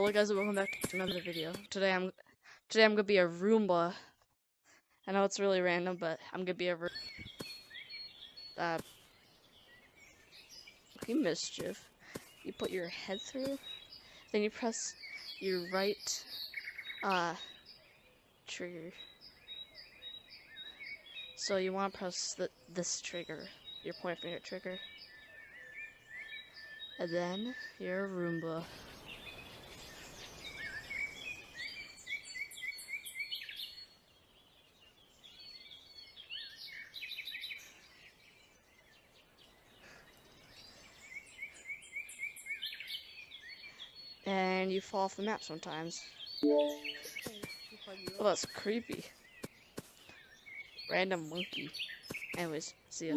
Hello guys, and welcome back to another video. Today I'm gonna be a Roomba. I know it's really random, but I'm gonna be a mischief. You put your head through, then you press your right trigger. So you want to press this trigger, your point finger trigger, and then you're a Roomba. And you fall off the map sometimes. Oh, that's creepy. Random monkey. Anyways, see ya.